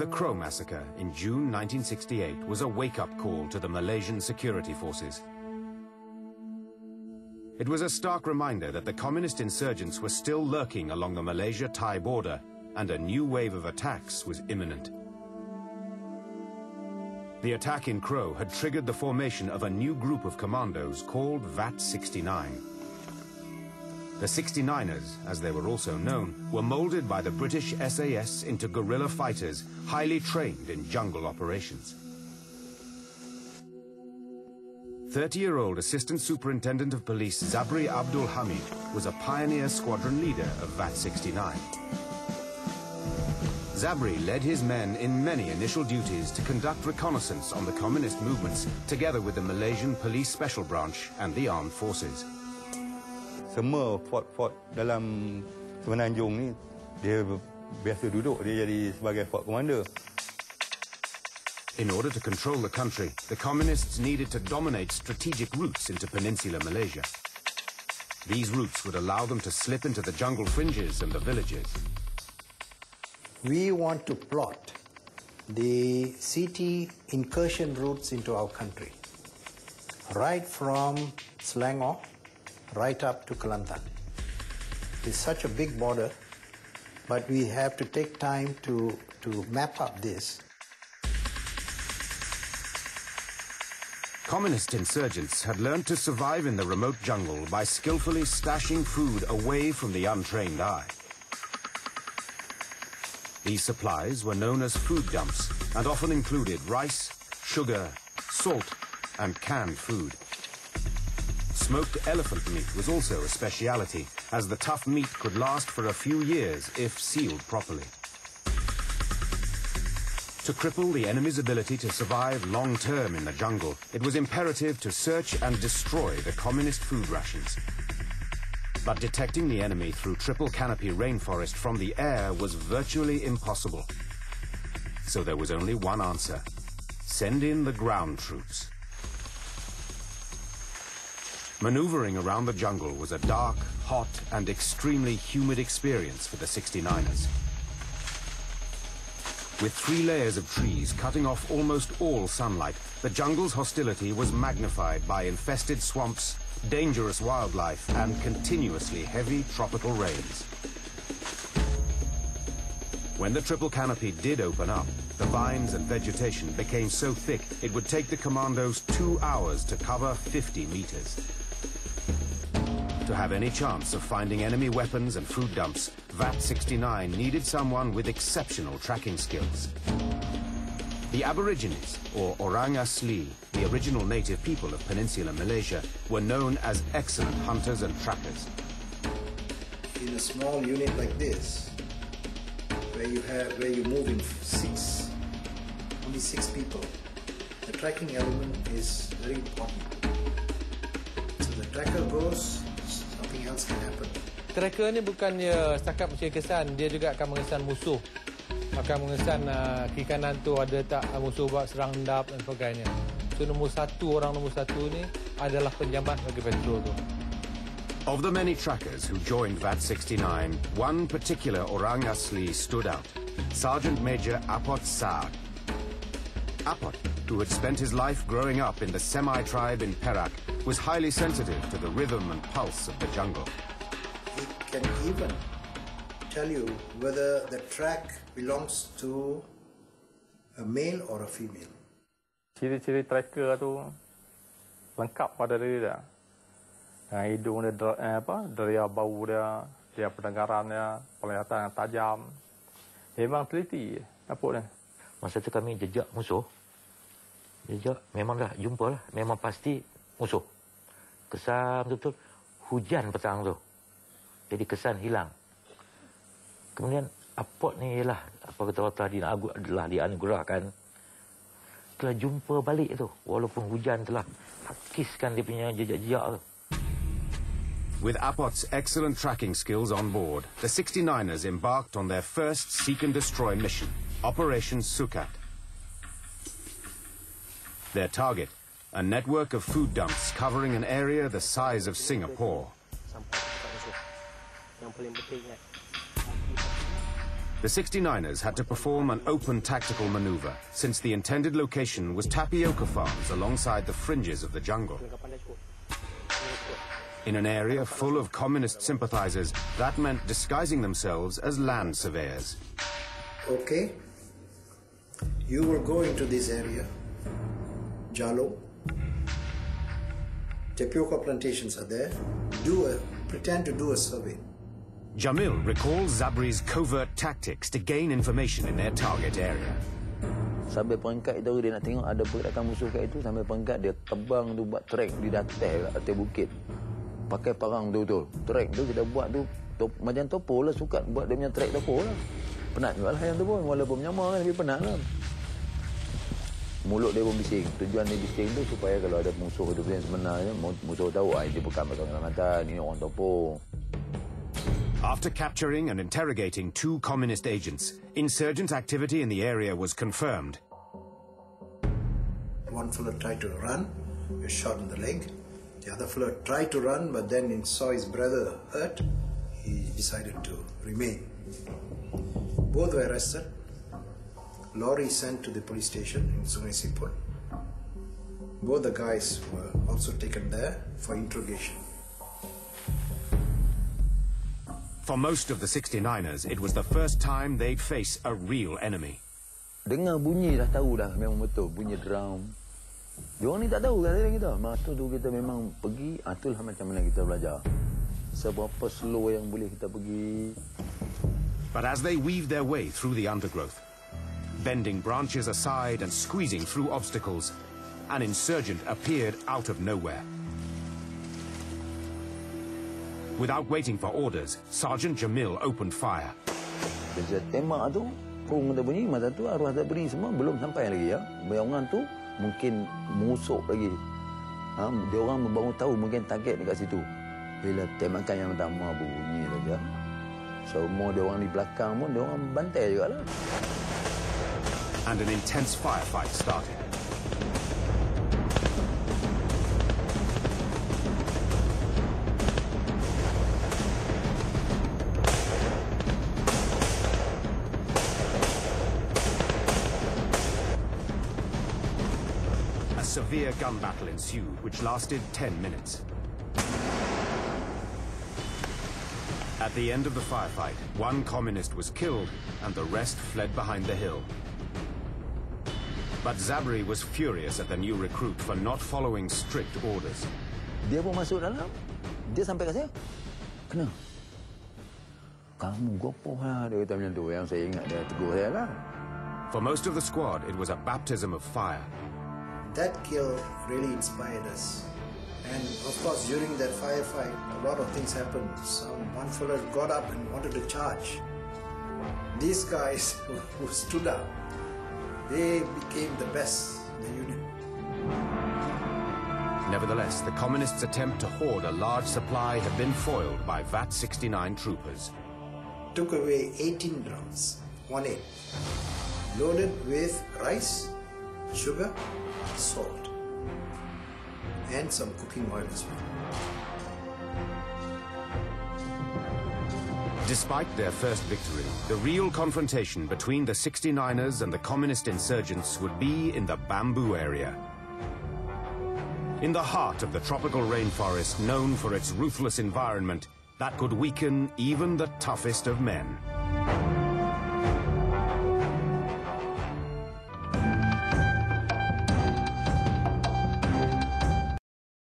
the Crow massacre in June 1968 was a wake-up call to the Malaysian security forces. It was a stark reminder that the communist insurgents were still lurking along the Malaysia-Thai border, and a new wave of attacks was imminent. The attack in Crow had triggered the formation of a new group of commandos called vat2. The 69ers, as they were also known, were molded by the British SAS into guerrilla fighters highly trained in jungle operations. 30-year-old Assistant Superintendent of Police Zabri Abdul Hamid was a pioneer squadron leader of vat2. Zabri led his men in many initial duties to conduct reconnaissance on the communist movements, together with the Malaysian Police Special Branch and the armed forces. Semua fort dalam Semenanjung ni dia biasa duduk, dia jadi sebagai fort commander. In order to control the country, the communists needed to dominate strategic routes into peninsular Malaysia. These routes would allow them to slip into the jungle fringes and the villages. We want to plot the CT incursion routes into our country, right from Selangor right up to Kelantan. It's such a big border, but we have to take time to map up this. Communist insurgents had learned to survive in the remote jungle by skillfully stashing food away from the untrained eye. These supplies were known as food dumps and often included rice, sugar, salt, and canned food. Smoked elephant meat was also a speciality, as the tough meat could last for a few years if sealed properly. To cripple the enemy's ability to survive long-term in the jungle, it was imperative to search and destroy the communist food rations. But detecting the enemy through triple canopy rainforest from the air was virtually impossible. So there was only one answer: send in the ground troops. Maneuvering around the jungle was a dark, hot, and extremely humid experience for the 69ers. With 3 layers of trees cutting off almost all sunlight, the jungle's hostility was magnified by infested swamps, dangerous wildlife, and continuously heavy tropical rains. When the triple canopy did open up, the vines and vegetation became so thick it would take the commandos 2 hours to cover 50 meters. To have any chance of finding enemy weapons and food dumps, vat2 needed someone with exceptional tracking skills. The Aborigines, or Orang Asli, the original native people of peninsular Malaysia, were known as excellent hunters and trackers. In a small unit like this, where you move in only six people, the tracking element is very important. So the tracker goes, something else can happen. Tracker ni bukannya setakat mencari kesan, dia juga akan mengesan musuh. Akan mengesan kiri kanan tu ada tak musuh buat serang endap dan sebagainya. So orang nombor satu ni adalah penjamat bagi patrol tu. Of the many trackers who joined vat2, one particular Orang Asli stood out: Sergeant Major Apot Saad. Apot, who had spent his life growing up in the Semai tribe in Perak, was highly sensitive to the rhythm and pulse of the jungle. He can even tell you whether the track belongs to a male or a female. Ciri-ciri tracker tu lengkap pada diri dia. Hidung dia, deria bau dia pendengaran dia, penglihatan yang tajam. Memang teliti Apot ni. Masa tu kami jejak musuh. Jejak memang dah jumpa lah. Memang pasti musuh. Kesan betul-betul hujan petang tu. Jadi kesan hilang. Kemudian Apot ni ialah apa kata orang telah dianugerahkan. Telah jumpa balik tu. Walaupun hujan telah hakiskan dia punya jejak-jejak tu. With Apot's excellent tracking skills on board, the 69ers embarked on their first seek and destroy mission, Operation Sukat. Their target, a network of food dumps covering an area the size of Singapore. The 69ers had to perform an open tactical maneuver, since the intended location was tapioca farms alongside the fringes of the jungle. In an area full of communist sympathizers, that meant disguising themselves as land surveyors. Okay, you will go into this area, Jalo. Tapioca plantations are there. Pretend to do a survey. Jamil recalls Zabri's covert tactics to gain information in their target area. Sampai perangkat itu dia nak tengok ada pergerakan musuh kat itu, sampai perangkat dia terbang tu buat trek di atas bukit. Pakai parang tu trek tu kita buat tu macam topo lah, sukat buat dia punya trek topo lah. Penat juga lah yang tu pun, walaupun menyamar kan, tapi penat lah. Mulut dia pun bising. Tujuan dia bising tu supaya kalau ada musuh itu yang sebenarnya, musuh tahu dia bukan pasal penyelamatan, ini orang topo. After capturing and interrogating 2 communist agents, insurgent activity in the area was confirmed. One fellow tried to run, was shot in the leg. The other fellow tried to run, but then he saw his brother hurt. He decided to remain. Both were arrested. Lorry sent to the police station in Sungai Siput. Both the guys were also taken there for interrogation. For most of the 69ers, it was the first time they'd face a real enemy. Dengar bunyi dah tahu dah memang betul, bunyi drum. Diorang ni tak tahu kan kita. Masa tu kita memang pergi, itulah macam mana kita belajar. Seberapa slow yang boleh kita pergi. But as they weaved their way through the undergrowth, bending branches aside and squeezing through obstacles, an insurgent appeared out of nowhere. Without waiting for orders, Sergeant Jamil opened fire. Dia tembak tu, pung dia bunyi, masa tu arwah Zabri semua belum sampai lagi ya. Bayangan tu mungkin musuh lagi. Dia orang baru tahu mungkin target dekat situ. Bila tembakan yang pertama bunyi saja, semua dia orang di belakang pun dia orang bantai jugalah. And an intense firefight started. A severe gun battle ensued, which lasted 10 minutes. At the end of the firefight, 1 communist was killed and the rest fled behind the hill. But Zabri was furious at the new recruit for not following strict orders. Dia pun masuk dalam, dia sampai kat saya. Kena. Kamu gopoh lah, dia kata macam tu. Yang saya ingat dia tegur saya lah. For most of the squad, it was a baptism of fire. That kill really inspired us. And of course, during that firefight, a lot of things happened. One fellow got up and wanted to charge. These guys who stood up, they became the best in the unit. Nevertheless, the communists' attempt to hoard a large supply had been foiled by vat-69 troopers. Took away 18 drums, 1-8, loaded with rice, sugar, salt, and some cooking oil as well. Despite their first victory, the real confrontation between the 69ers and the communist insurgents would be in the bamboo area. In the heart of the tropical rainforest known for its ruthless environment that could weaken even the toughest of men.